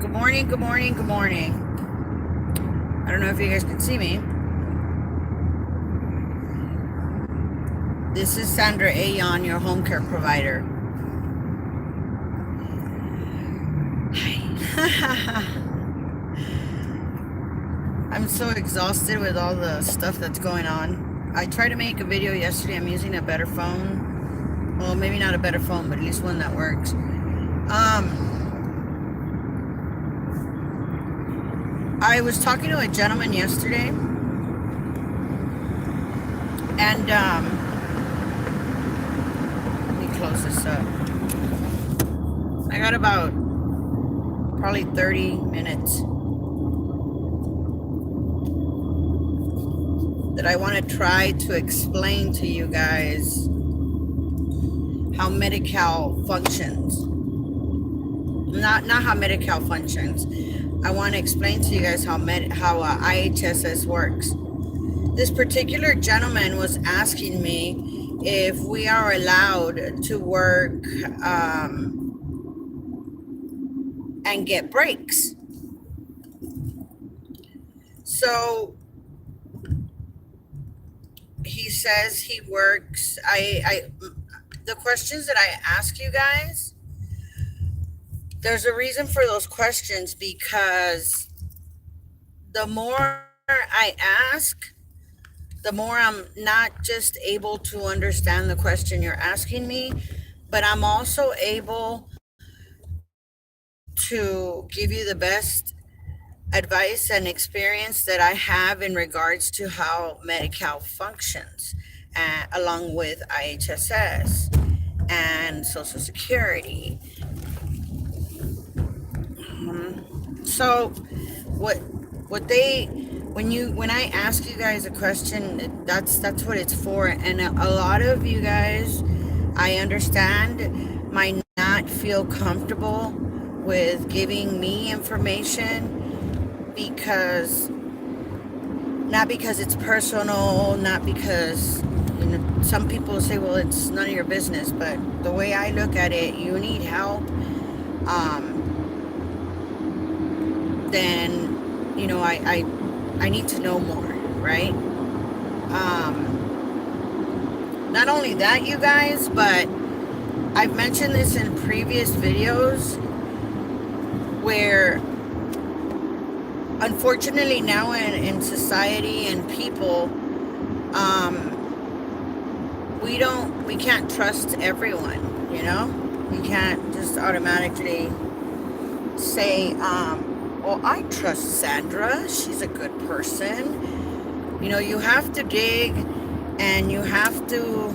Good morning, good morning, good morning. I don't know if you guys can see me. This is Sandra Ayon, your home care provider. I'm so exhausted with all the stuff that's going on. I tried to make a video yesterday. I'm using a better phone. Well, maybe not a better phone, but at least one that works. I was talking to a gentleman yesterday, and let me close this up. I got about probably 30 minutes that I want to try to explain to you guys how Medi-Cal functions. Not how Medi-Cal functions. I want to explain to you guys how IHSS works. This particular gentleman was asking me if we are allowed to work and get breaks. So he says he works. The questions that I ask you guys, there's a reason for those questions, because the more I ask, the more I'm not just able to understand the question you're asking me, but I'm also able to give you the best advice and experience that I have in regards to how Medi-Cal functions, along with IHSS and Social Security. So when I ask you guys a question, that's what it's for. And a lot of you guys, I understand, might not feel comfortable with giving me information, because not because it's personal, not because some people say, well, it's none of your business. But the way I look at it, you need help, then I need to know more, right? Not only that, you guys, but I've mentioned this in previous videos, where unfortunately now in society and people, we can't trust everyone. We can't just automatically say, well, I trust Sandra, she's a good person. You have to dig, and you have to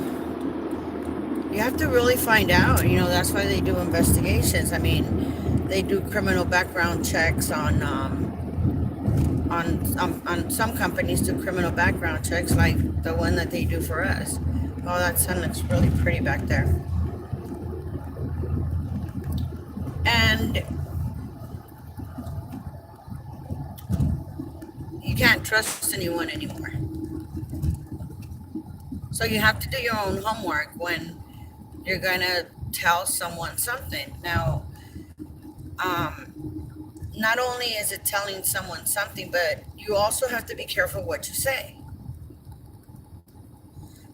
really find out. That's why they do investigations. I mean, they do criminal background checks on some companies do criminal background checks, like the one that they do for us. Oh, that sun looks really pretty back there. And you can't trust anyone anymore. So you have to do your own homework when you're gonna tell someone something. Now, not only is it telling someone something, but you also have to be careful what you say.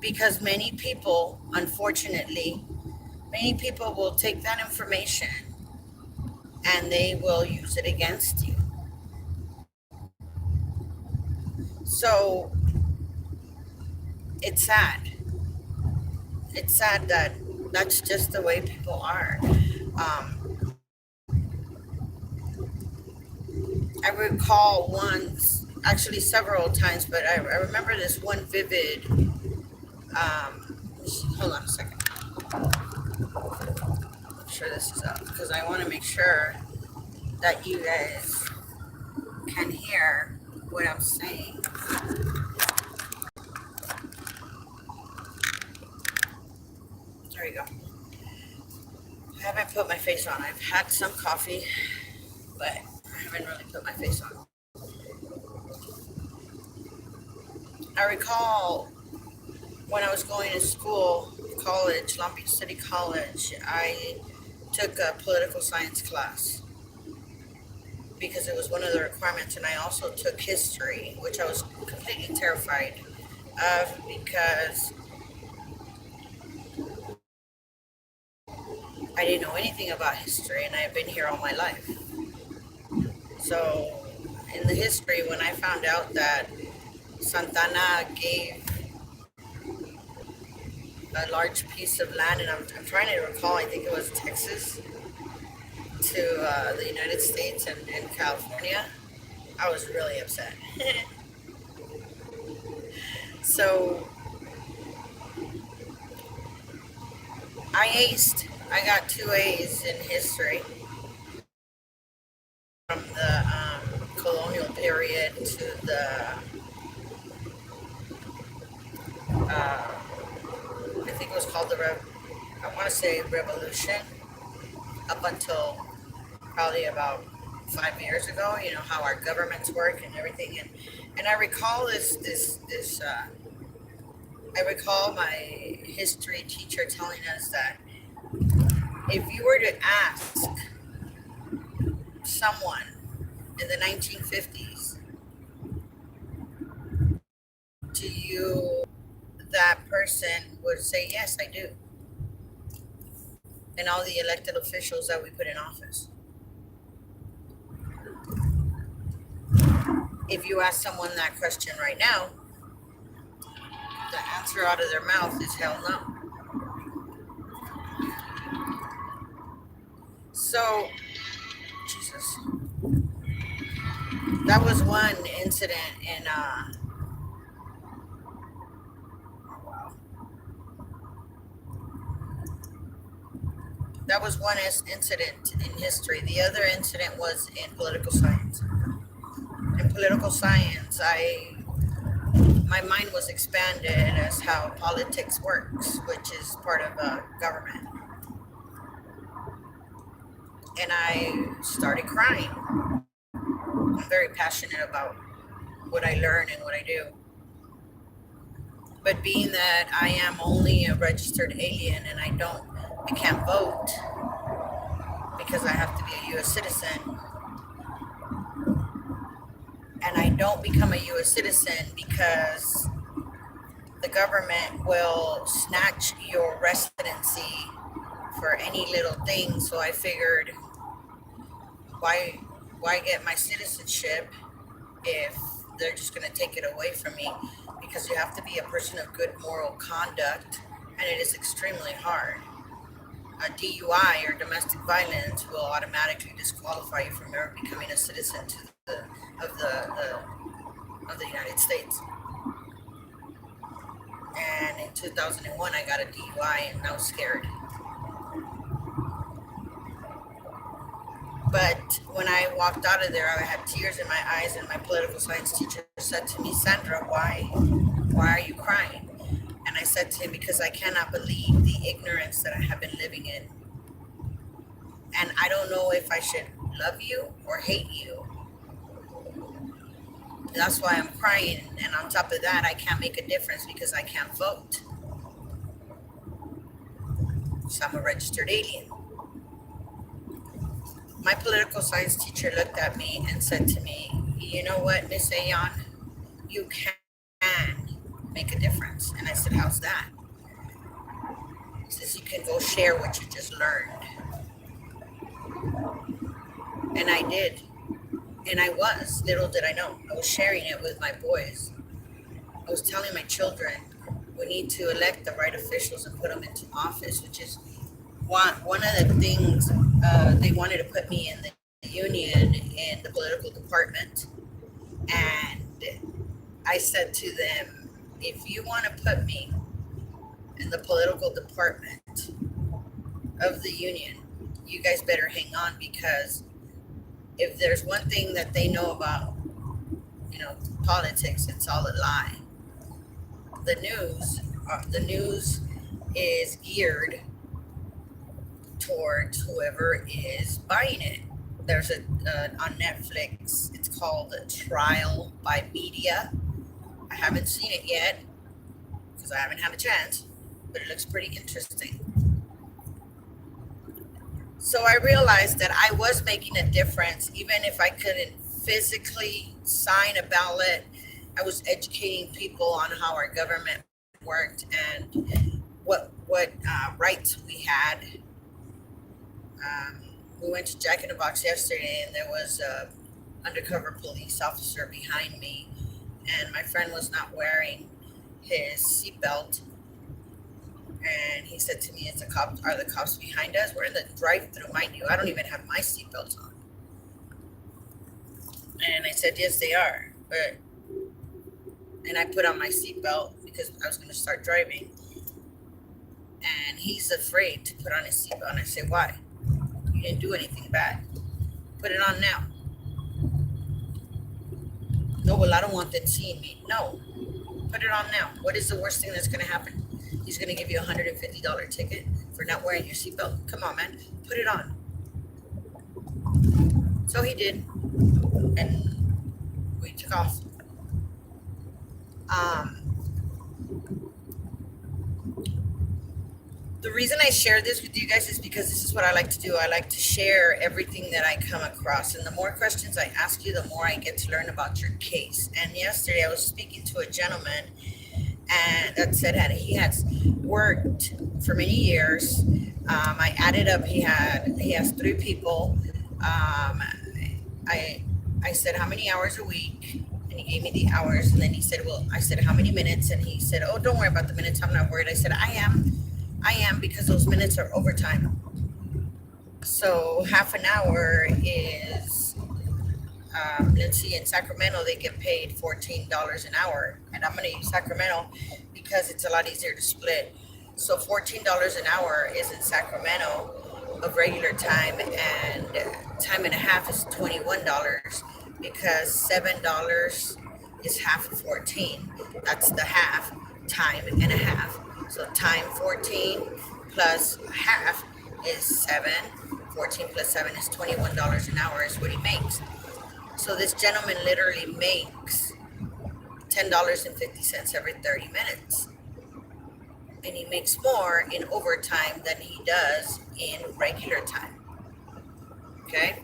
Because many people, unfortunately, will take that information and they will use it against you. So it's sad. It's sad that that's just the way people are. I recall once, actually several times, but I remember this one vivid. Hold on a second. Make sure this is up, because I want to make sure that you guys can hear what I'm saying. There we go. I haven't put my face on. I've had some coffee, but I haven't really put my face on. I recall when I was going to school, college, Long Beach City College, I took a political science class. because it was one of the requirements. And I also took history, which I was completely terrified of because I didn't know anything about history and I've been here all my life. So in the history, when I found out that Santana gave a large piece of land, and I'm trying to recall, I think it was Texas, to the United States and California, I was really upset. So I aced. I got 2 A's in history from the colonial period to the, I think it was called I want to say Revolution, up until probably about 5 years ago. You know how our governments work and everything, and I recall this. I recall my history teacher telling us that if you were to ask someone in the 1950s, do you, that person would say, yes, I do. And all the elected officials that we put in office. If you ask someone that question right now, the answer out of their mouth is hell no. So, Jesus, that was one incident in, wow. That was one incident in history. The other incident was in political science. In political science, my mind was expanded as how politics works, which is part of government. And I started crying. I'm very passionate about what I learn and what I do. But being that I am only a registered alien and I can't vote because I have to be a U.S. citizen, and I don't become a U.S. citizen because the government will snatch your residency for any little thing. So I figured, why get my citizenship if they're just going to take it away from me? Because you have to be a person of good moral conduct, and it is extremely hard. A DUI or domestic violence will automatically disqualify you from ever becoming a citizen of the United States. And in 2001, I got a DUI, and I was scared. But when I walked out of there, I had tears in my eyes, and my political science teacher said to me, Sandra, why are you crying? And I said to him, because I cannot believe the ignorance that I have been living in. And I don't know if I should love you or hate you. That's why I'm crying. And on top of that, I can't make a difference because I can't vote. So I'm a registered alien. My political science teacher looked at me and said to me, you know what, Miss Ayan, you can make a difference. And I said, how's that? He says, you can go share what you just learned. And I did. And little did I know, I was sharing it with my boys. I was telling my children, we need to elect the right officials and put them into office, which is one of the things they wanted to put me in the union in the political department. And I said to them, if you want to put me in the political department of the union, you guys better hang on, because if there's one thing that they know about, politics, it's all a lie. The news is geared towards whoever is buying it. There's on Netflix, it's called Trial by Media. I haven't seen it yet because I haven't had a chance, but it looks pretty interesting. So I realized that I was making a difference, even if I couldn't physically sign a ballot. I was educating people on how our government worked and what rights we had. Um, we went to Jack in the Box yesterday, and there was a undercover police officer behind me, and my friend was not wearing his seatbelt. And he said to me, "Is the cops? Are the cops behind us? We're in the drive-through, mind you. I don't even have my seatbelt on." And I said, "Yes, they are." And I put on my seatbelt because I was going to start driving. And he's afraid to put on his seatbelt. And I say, "Why? You didn't do anything bad. Put it on now." "No, well, I don't want them seeing me." "No, put it on now. What is the worst thing that's going to happen? He's going to give you a $150 ticket for not wearing your seatbelt. Come on, man. Put it on." So he did. And we took off. Um, the reason I share this with you guys is because this is what I like to do. I like to share everything that I come across. And the more questions I ask you, the more I get to learn about your case. And yesterday I was speaking to a gentleman and that said that he has worked for many years. I added up, he has 3 people. I said, "How many hours a week?" And he gave me the hours. And then he said, "Well," I said, "How many minutes?" And he said, "Oh, don't worry about the minutes. I'm not worried." I said, I am because those minutes are overtime. So half an hour is, let's see, in Sacramento, they get paid $14 an hour. And I'm going to use Sacramento because it's a lot easier to split. So $14 an hour is in Sacramento of regular time, and time and a half is $21 because $7 is half of 14. That's the half, time and a half. So time 14 plus half is 7. 14 plus 7 is $21 an hour is what he makes. So this gentleman literally makes $10.50 every 30 minutes. And he makes more in overtime than he does in regular time. Okay?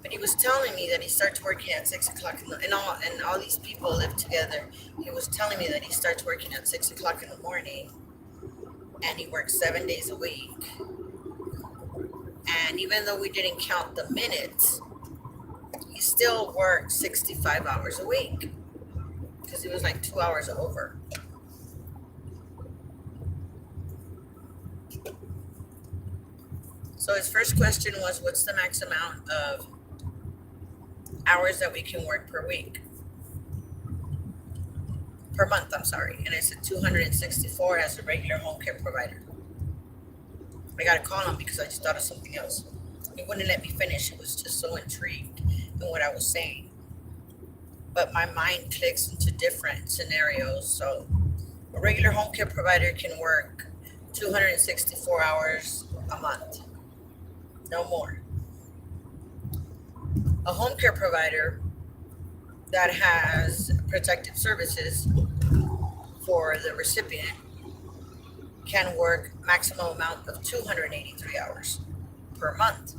But he was telling me that he starts working at 6 o'clock and all these people live together. He was telling me that he starts working at 6 o'clock in the morning and he works 7 days a week. And even though we didn't count the minutes, he still worked 65 hours a week because he was like 2 hours over. So his first question was, what's the max amount of hours that we can work per month, I'm sorry. And I said 264 as a regular home care provider. I got to call him because I just thought of something else. He wouldn't let me finish. It was just so intrigued in what I was saying. But my mind clicks into different scenarios. So a regular home care provider can work 264 hours a month. No more. A home care provider that has protective services for the recipient can work maximum amount of 283 hours per month.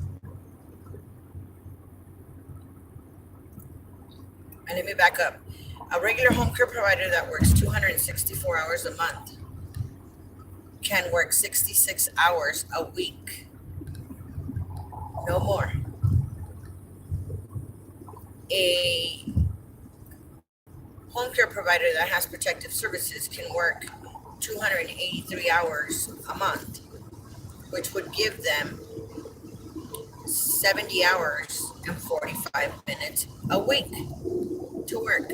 And let me back up. A regular home care provider that works 264 hours a month can work 66 hours a week. No more. A home care provider that has protective services can work 283 hours a month, which would give them 70 hours and 45 minutes a week to work.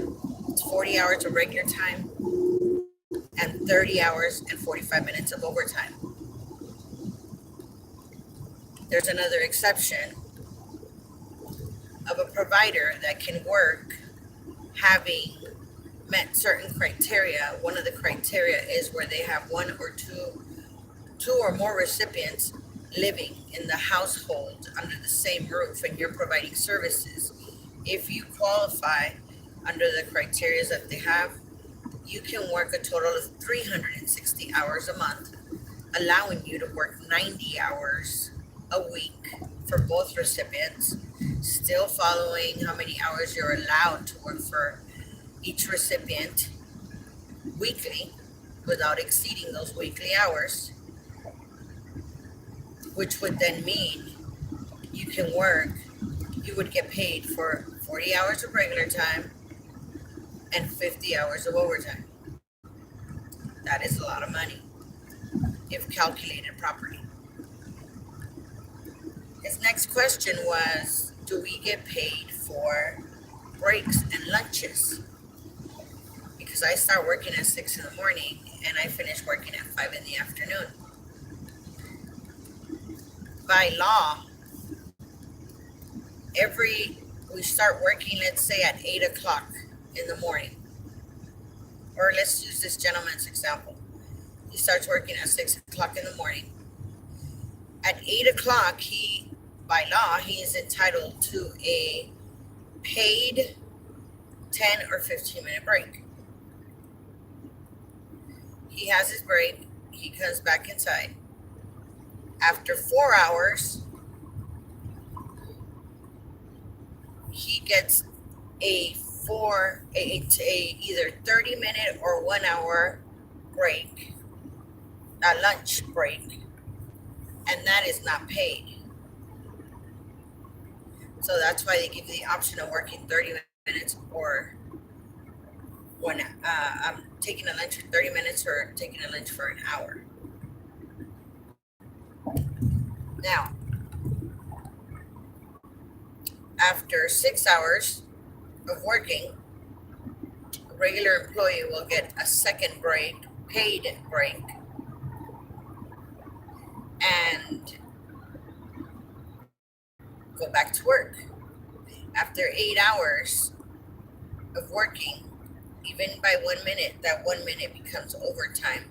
It's 40 hours of regular time and 30 hours and 45 minutes of overtime. There's another exception of a provider that can work having met certain criteria. One of the criteria is where they have two or more recipients living in the household under the same roof and you're providing services. If you qualify under the criteria that they have, you can work a total of 360 hours a month allowing you to work 90 hours a week for both recipients, still following how many hours you're allowed to work for each recipient weekly without exceeding those weekly hours, which would then mean you can work, you would get paid for 40 hours of regular time and 50 hours of overtime. That is a lot of money if calculated properly. His next question was, do we get paid for breaks and lunches? Because I start working at 6 in the morning and I finish working at 5 in the afternoon. By law, we start working, let's say at 8 o'clock in the morning. Or let's use this gentleman's example. He starts working at 6 o'clock in the morning. At 8 o'clock, by law, he is entitled to a paid 10 or 15-minute break. He has his break. He comes back inside. After 4 hours, he gets either 30-minute or 1 hour break, a lunch break, and that is not paid. So that's why they give you the option of working 30 minutes or I'm taking a lunch for 30 minutes or taking a lunch for an hour. Now, after 6 hours of working, a regular employee will get a second break, paid break, and go back to work. After 8 hours of working, even by 1 minute, that 1 minute becomes overtime,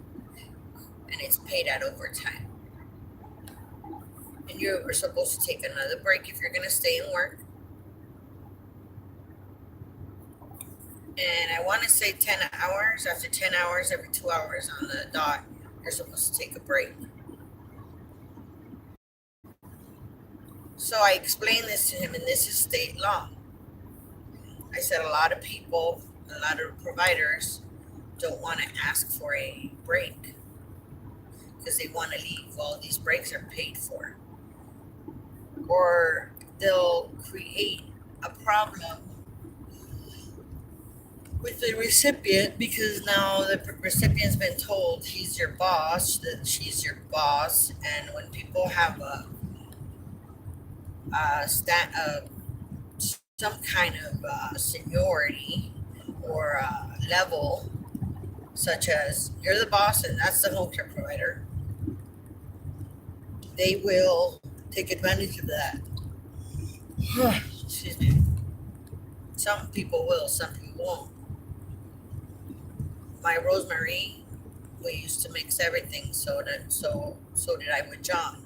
and it's paid at overtime. And you are supposed to take another break if you're going to stay and work. And I want to say 10 hours. After 10 hours, every 2 hours on the dot, you're supposed to take a break. So I explained this to him, and this is state law. I said a lot of people, a lot of providers don't want to ask for a break because they want to leave while these breaks are paid for. Or they'll create a problem with the recipient because now the recipient's been told he's your boss, that she's your boss, and when people have some kind of seniority or level, such as you're the boss and that's the home care provider, they will take advantage of that. Excuse me. Some people will, some people won't. My Rosemary, we used to mix everything, so did I with John.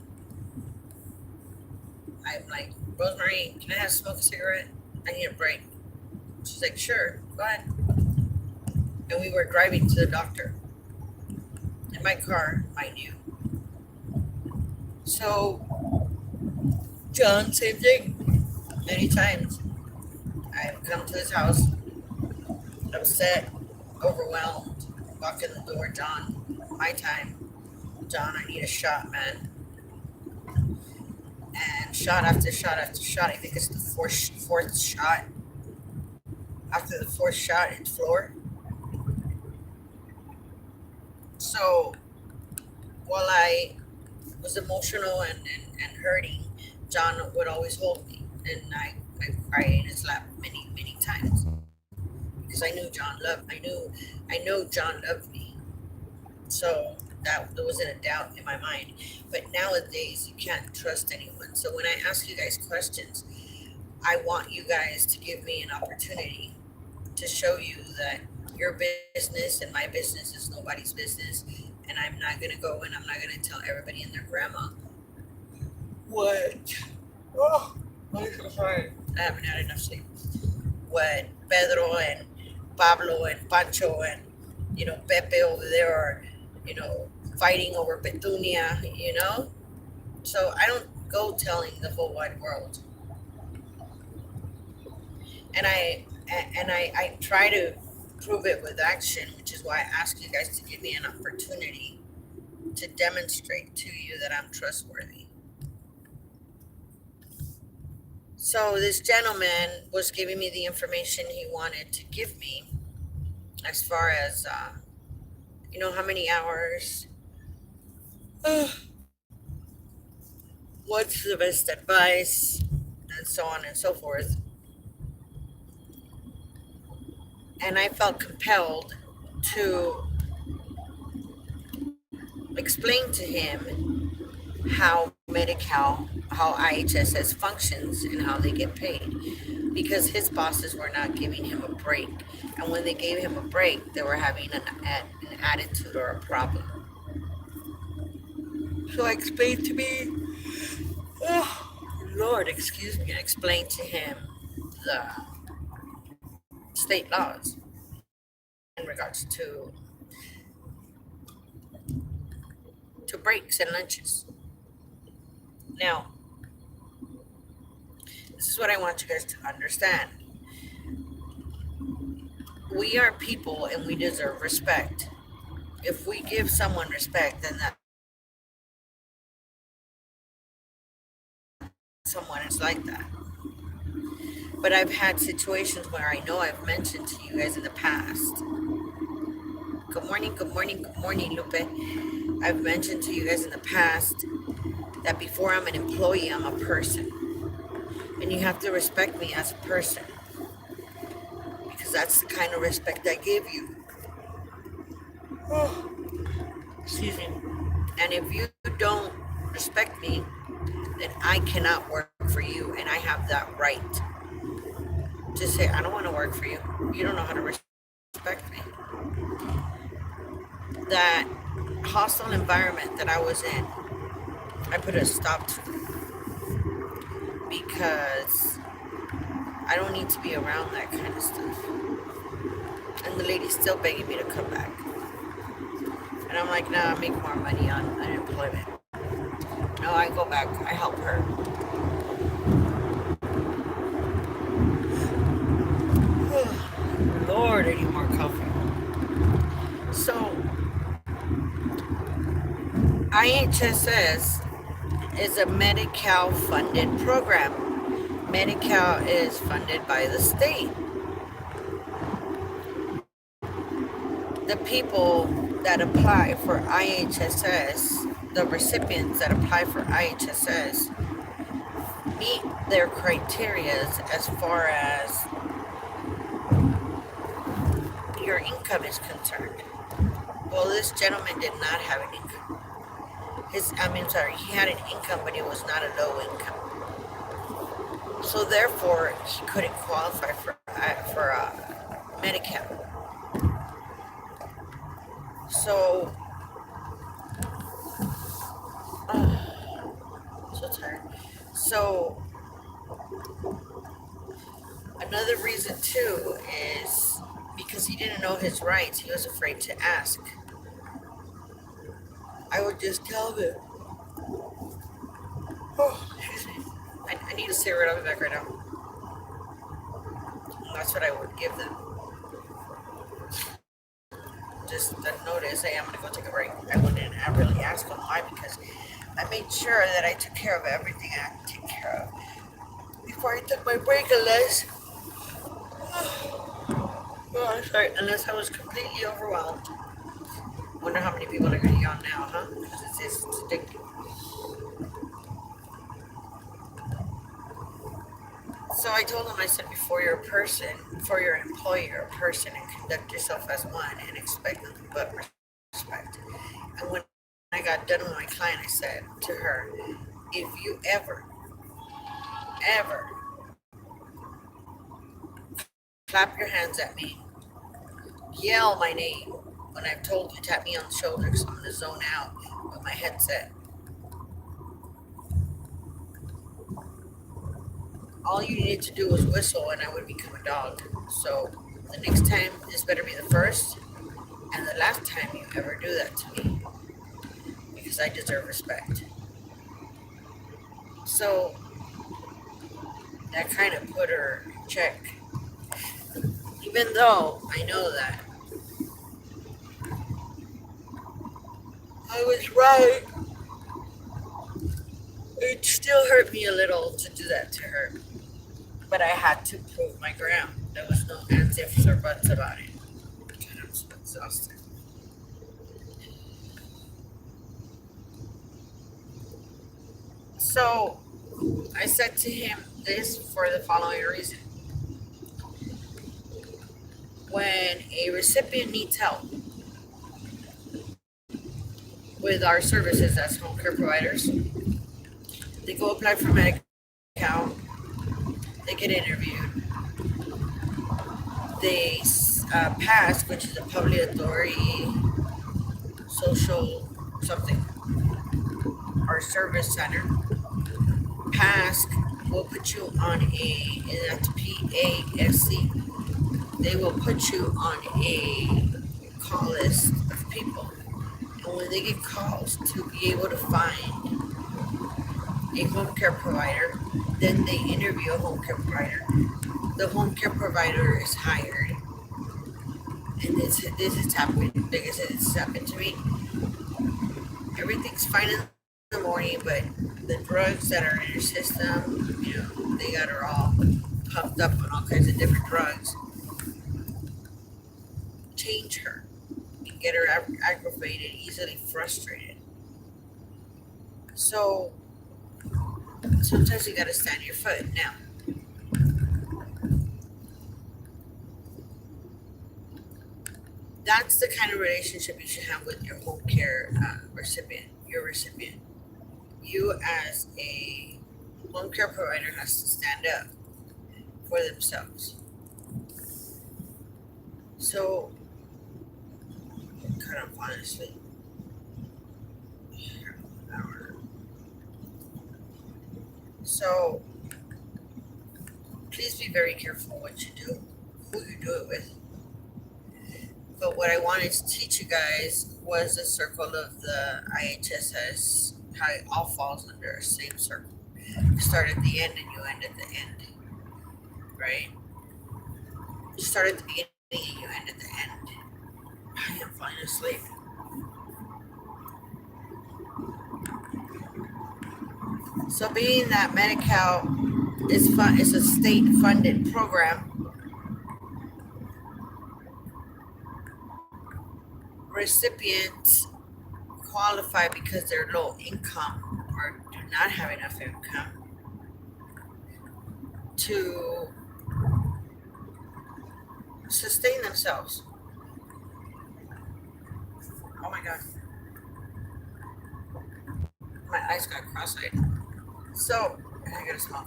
I'm like, Rosemary, can I smoke a cigarette? I need a break. She's like, sure, go ahead. And we were driving to the doctor in my car, mind you. So, John, same thing. Many times I've come to his house, upset, overwhelmed, walk in the door, John, my time. John, I need a shot, man. And shot after shot after shot. I think it's the fourth shot. After the fourth shot, it's floor. So while I was emotional and hurting, John would always hold me, and I cried in his lap many, many times because I knew John loved. I know John loved me. So that there wasn't a doubt in my mind. But nowadays, you can't trust anyone. So when I ask you guys questions, I want you guys to give me an opportunity to show you that your business and my business is nobody's business. And I'm not going to go and I'm not going to tell everybody and their grandma what. Oh, I'm so sorry. I haven't had enough sleep. What Pedro and Pablo and Pancho and, Pepe over there are, fighting over Petunia, you know? So I don't go telling the whole wide world. And I try to prove it with action, which is why I ask you guys to give me an opportunity to demonstrate to you that I'm trustworthy. So this gentleman was giving me the information he wanted to give me as far as, how many hours, what's the best advice, and so on and so forth. And I felt compelled to explain to him how Medi-Cal, how IHSS functions and how they get paid, because his bosses were not giving him a break. And when they gave him a break, they were having an attitude or a problem. So I explained to me, oh, Lord, excuse me, I explained to him the state laws in regards to breaks and lunches. Now, this is what I want you guys to understand. We are people and we deserve respect. If we give someone respect, then that someone is like that. But I've had situations where I know I've mentioned to you guys in the past. Good morning, good morning, good morning, Lupe. I've mentioned to you guys in the past that before I'm an employee, I'm a person. And you have to respect me as a person, because that's the kind of respect I give you. Oh, excuse me. And if you don't respect me, then I cannot work for you, and I have that right to say, I don't want to work for you. You don't know how to respect me. That hostile environment that I was in, I put a stop to, because I don't need to be around that kind of stuff. And the lady's still begging me to come back. And I'm like, nah, I make more money on unemployment. No, I go back. I help her. Lord, I need more coffee. So, IHSS is a Medi-Cal funded program. Medi-Cal is funded by the state. The people that apply for IHSS, the recipients that apply for IHSS, meet their criteria as far as your income is concerned. Well, this gentleman did not have an income. He had an income, but it was not a low income. So therefore, he couldn't qualify for Medi-Cal. So, so tired. So, another reason too is because he didn't know his rights. He was afraid to ask. I would just tell them. Oh, excuse me. I need a cigarette. I'll be back right now. And that's what I would give them. Just a notice, hey, I'm going to go take a break. I wouldn't really ask them why, because I made sure that I took care of everything I had to take care of before I took my break, unless I was completely overwhelmed. Wonder how many people are going to yawn now, huh? Because it's addicting. So I told him, I said, before you're an employee, you're a person, and conduct yourself as one and expect nothing but respect. And when I got done with my client, I said to her, if you ever clap your hands at me, yell my name when I've told you, tap me on the shoulder, because I'm going to zone out with my headset. All you needed to do was whistle and I would become a dog. So the next time, this better be the first and the last time you ever do that to me. because I deserve respect. So that kind of put her in check. Even though I know that I was right, it still hurt me a little to do that to her. But I had to prove my ground. There was no ands, ifs, or buts about it. God, I'm so exhausted. So I said to him this for the following reason. When a recipient needs help with our services as home care providers, they go apply for Medi-Cal, they get interviewed, they pass, which is a public authority, social something, or service center. PASC will put you on and that's PASC. They will put you on a call list of people. And when they get calls to be able to find a home care provider, then they interview a home care provider. The home care provider is hired. And this has happened. Like I said, this has happened to me. Everything's fine in the morning, but the drugs that are in your system, they got her all pumped up on all kinds of different drugs. Change her and get her aggravated, easily frustrated. So sometimes you gotta stand your foot. Now, that's the kind of relationship you should have with your home care recipient. You as a home care provider has to stand up for themselves. So, kind of honestly, so please be very careful what you do, who you do it with. But what I wanted to teach you guys was the circle of the IHSS, how it all falls under a same circle. You start at the end and you end at the end, right? You start at the beginning and you end at the end. I am falling asleep. So being that Medi-Cal is a state-funded program, recipients qualify because they're low income or do not have enough income to sustain themselves. Oh my God. My eyes got cross-eyed. So, I gotta smoke.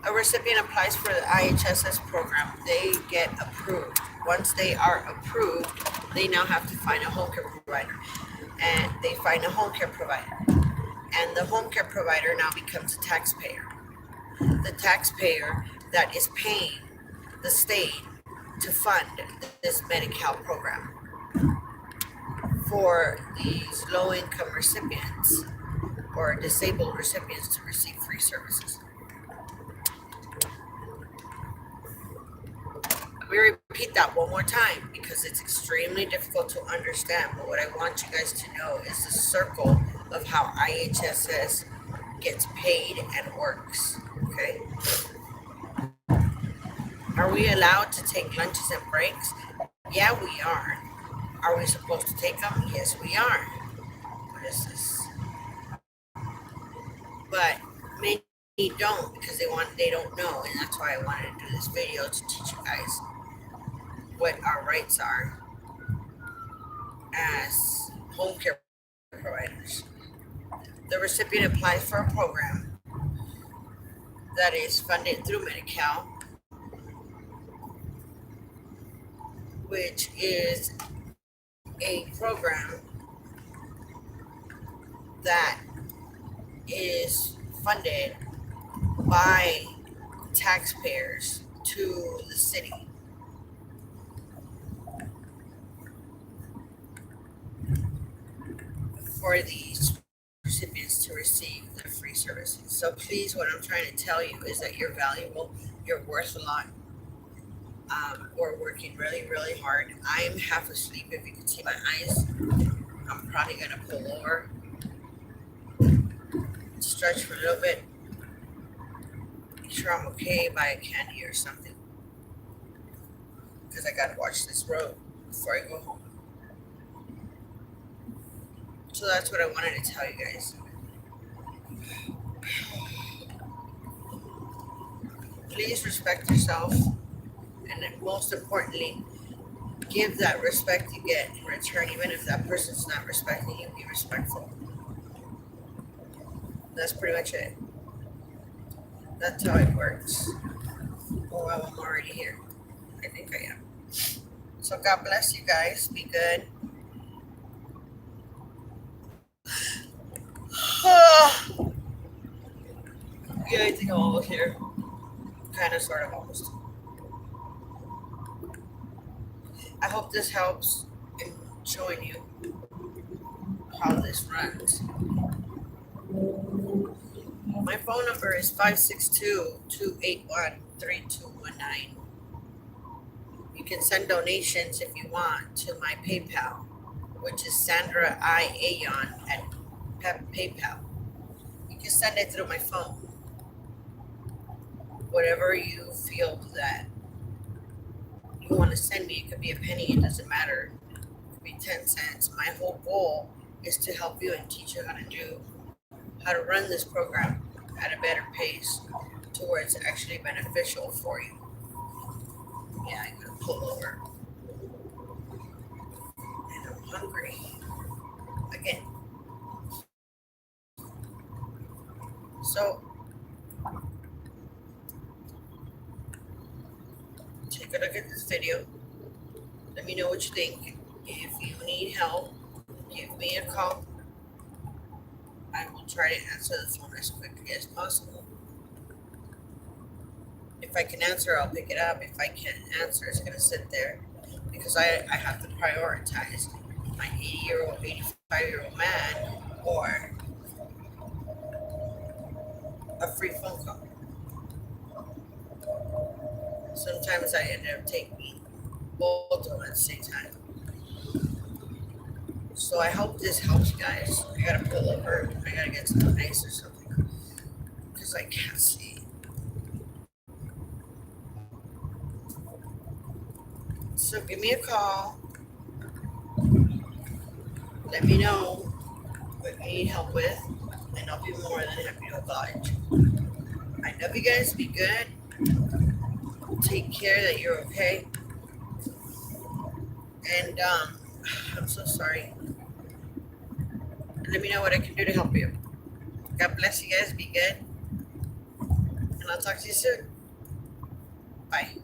A recipient applies for the IHSS program. They get approved. Once they are approved, they now have to find a home care provider. And they find a home care provider. And the home care provider now becomes a taxpayer. The taxpayer that is paying the state to fund this Medi-Cal program for these low-income recipients or disabled recipients to receive free services. Let me repeat that one more time because it's extremely difficult to understand. But what I want you guys to know is the circle of how IHSS gets paid and works. Okay? Are we allowed to take lunches and breaks? Yeah, we are. Are we supposed to take them? Yes, we are. What is this? But many don't because they don't know, and that's why I wanted to do this video to teach you guys what our rights are as home care providers. The recipient applies for a program that is funded through Medi-Cal, which is a program that is funded by taxpayers to the city. for these recipients to receive the free services. So please, what I'm trying to tell you is that you're valuable, you're worth a lot. We're working really, really hard. I am half asleep. If you can see my eyes, I'm probably going to pull over, stretch for a little bit, make sure I'm okay, buy a candy or something, because I got to watch this road before I go home. So that's what I wanted to tell you guys. Please respect yourself, and then most importantly, give that respect you get in return. Even if that person's not respecting you, be respectful. That's pretty much it. That's how it works. Oh, well, I'm already here. I think I am. So God bless you guys. Be good. Yeah, I think I'm almost here. Kind of, sort of, almost. I hope this helps in showing you how this runs. My phone number is 562-281-3219. You can send donations if you want to my PayPal, which is Sandra I. Ayon at PayPal. You can send it through my phone. Whatever you feel that you want to send me, it could be a penny, it doesn't matter. It could be 10 cents. My whole goal is to help you and teach you how to run this program at a better pace to where it's actually beneficial for you. Yeah, I'm gonna pull over. And I'm hungry. Again. So take a look at this video. Let me know what you think. If you need help, give me a call. I will try to answer the phone as quickly as possible. If I can answer, I'll pick it up. If I can't answer, it's going to sit there because I have to prioritize my 80-year-old, 85-year-old man or a free phone call. Sometimes I end up taking both of them at the same time. So I hope this helps you guys. I gotta pull over. I gotta get some ice or something because I can't see. So give me a call. Let me know what you need help with, and I'll be more than happy to oblige. I love you guys. Be good. Take care that you're okay. And I'm so sorry. Let me know what I can do to help you. God bless you guys. Be good. And I'll talk to you soon. Bye.